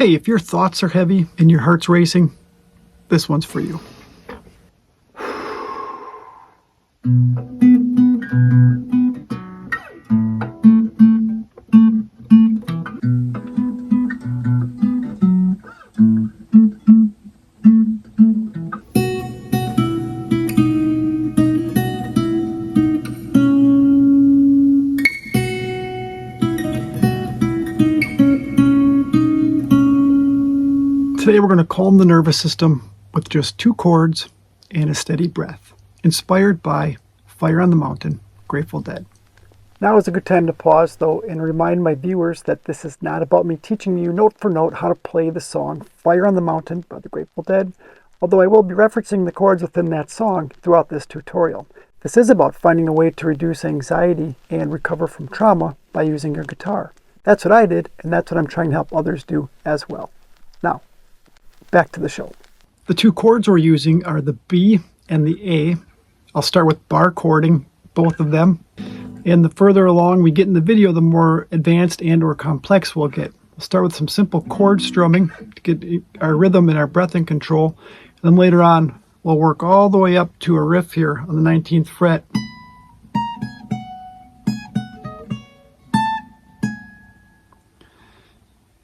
Hey, if your thoughts are heavy and your heart's racing, this one's for you. Today we're going to calm the nervous system with just 2 chords and a steady breath, inspired by Fire on the Mountain, Grateful Dead. Now is a good time to pause though and remind my viewers that this is not about me teaching you note for note how to play the song Fire on the Mountain by the Grateful Dead, although I will be referencing the chords within that song throughout this tutorial. This is about finding a way to reduce anxiety and recover from trauma by using your guitar. That's what I did, and that's what I'm trying to help others do as well. Now, back to the show. The 2 chords we're using are the B and the A. I'll start with bar chording both of them. And the further along we get in the video, the more advanced and or complex we'll get. We'll start with some simple chord strumming to get our rhythm and our breath in control. And then later on, we'll work all the way up to a riff here on the 19th fret.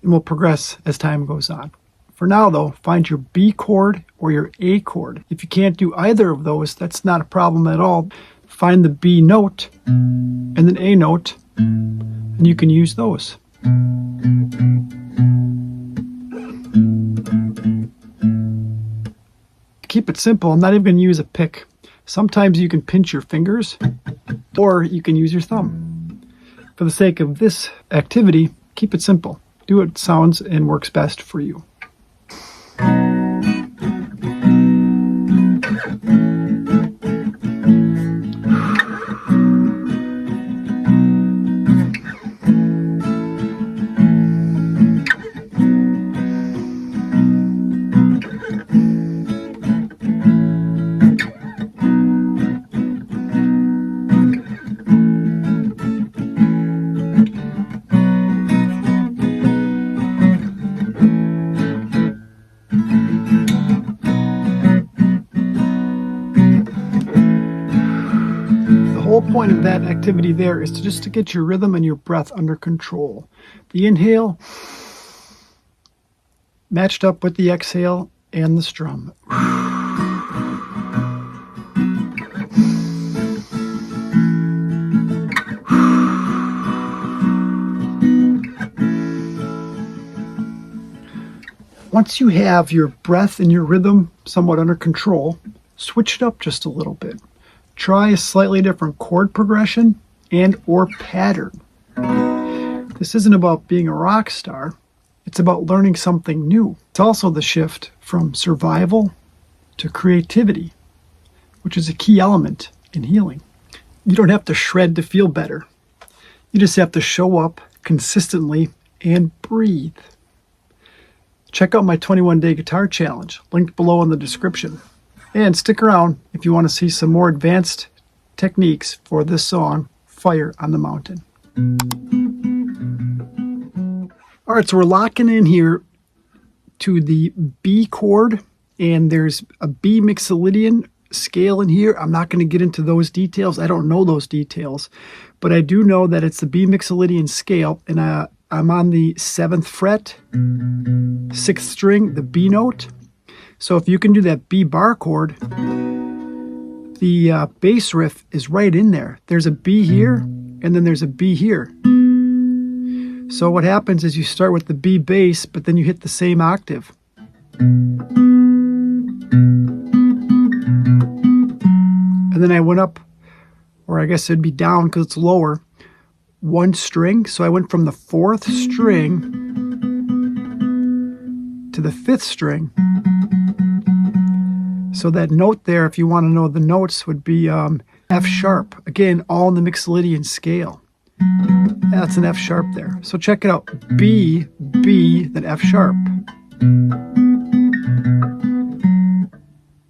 And we'll progress as time goes on. For now though, find your B chord or your A chord. If you can't do either of those, that's not a problem at all. Find the B note and then A note, and you can use those. To keep it simple, I'm not even going to use a pick. Sometimes you can pinch your fingers, or you can use your thumb. For the sake of this activity, keep it simple. Do what sounds and works best for you. The whole point of that activity there is just to get your rhythm and your breath under control. The inhale matched up with the exhale and the strum. Once you have your breath and your rhythm somewhat under control, switch it up just a little bit. Try a slightly different chord progression and or pattern. This isn't about being a rock star. It's about learning something new. It's also the shift from survival to creativity, which is a key element in healing. You don't have to shred to feel better. You just have to show up consistently and breathe. Check out my 21-day guitar challenge, linked below in the description. And stick around if you want to see some more advanced techniques for this song, Fire on the Mountain. All right, so we're locking in here to the B chord, and there's a B Mixolydian scale in here. I'm not going to get into those details. I don't know those details, but I do know that it's the B Mixolydian scale, and I'm on the 7th fret, 6th string, the B note. So if you can do that B bar chord, the bass riff is right in there. There's a B here, and then there's a B here. So what happens is you start with the B bass, but then you hit the same octave. And then I went up, or I guess it'd be down because it's lower, 1 string. So I went from the 4th string to the 5th string. So that note there, if you want to know the notes, would be F sharp. Again, all in the Mixolydian scale. That's an F sharp there. So check it out. B, B, then F sharp.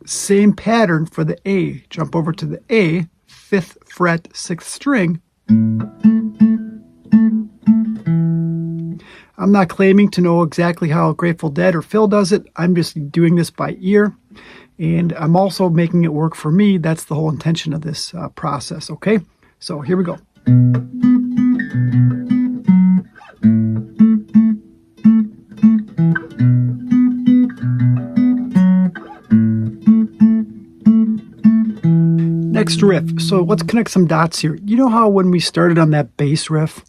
Same pattern for the A. Jump over to the A, 5th fret, 6th string. I'm not claiming to know exactly how Grateful Dead or Phil does it. I'm just doing this by ear. And I'm also making it work for me. That's the whole intention of this process, okay? So here we go. Next riff. So let's connect some dots here. You know how when we started on that bass riff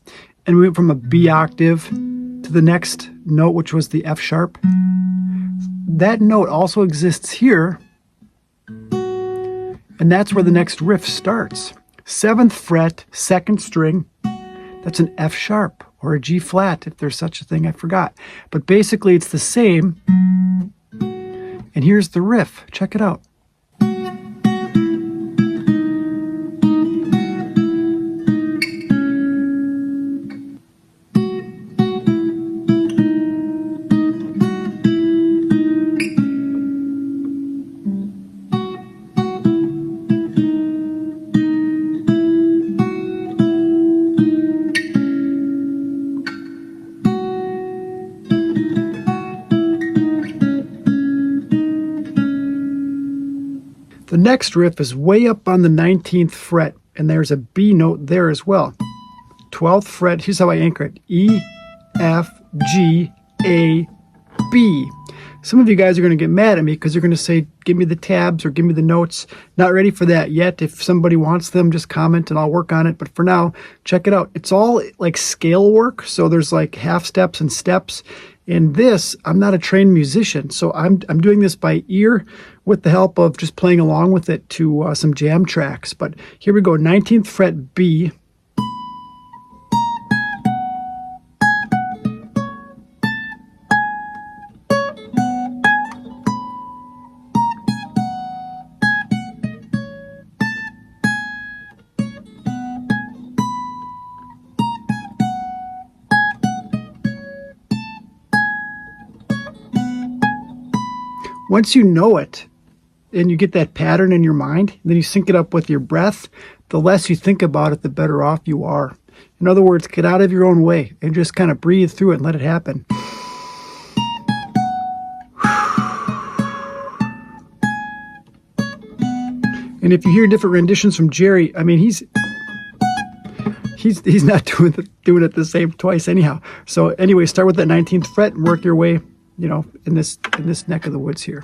and we went from a B octave to the next note, which was the F sharp? That note also exists here, and that's where the next riff starts. 7th fret, 2nd string. That's an F sharp or a G flat, if there's such a thing, I forgot. But basically it's the same. And here's the riff. Check it out. The next riff is way up on the 19th fret, and there's a B note there as well. 12th fret, here's how I anchor it. E, F, G, A, B. Some of you guys are going to get mad at me because you're going to say, give me the tabs or give me the notes. Not ready for that yet. If somebody wants them, just comment and I'll work on it. But for now, check it out. It's all like scale work. So there's like half steps and steps. In this, I'm not a trained musician, so I'm doing this by ear with the help of just playing along with it to some jam tracks. But here we go, 19th fret B. Once you know it and you get that pattern in your mind, then you sync it up with your breath, the less you think about it, the better off you are. In other words, get out of your own way and just kind of breathe through it and let it happen. And if you hear different renditions from Jerry, I mean, he's not doing it the same twice anyhow. So anyway, start with that 19th fret and work your way, you know, in this neck of the woods here.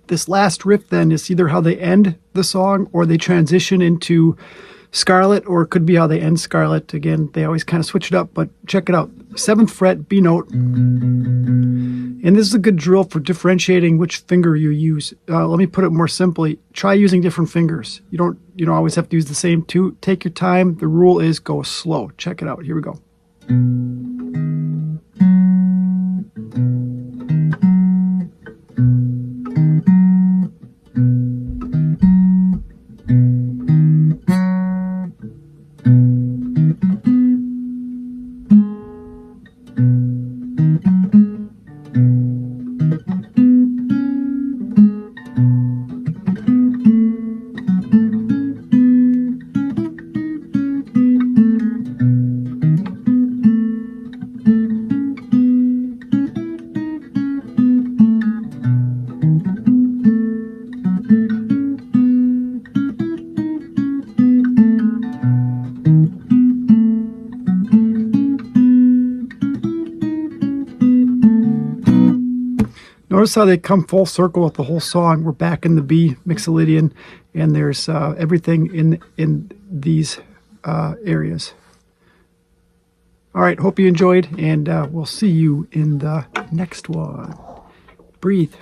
This last riff then is either how they end the song or they transition into Scarlet, or it could be how they end Scarlet. Again, they always kind of switch it up, but check it out. 7th fret, B note. And this is a good drill for differentiating which finger you use. Let me put it more simply. Try using different fingers. You don't always have to use the same two. Take your time. The rule is go slow. Check it out. Here we go. Notice how they come full circle with the whole song. We're back in the B Mixolydian, and there's everything in these areas. All right, hope you enjoyed, and we'll see you in the next one. Breathe.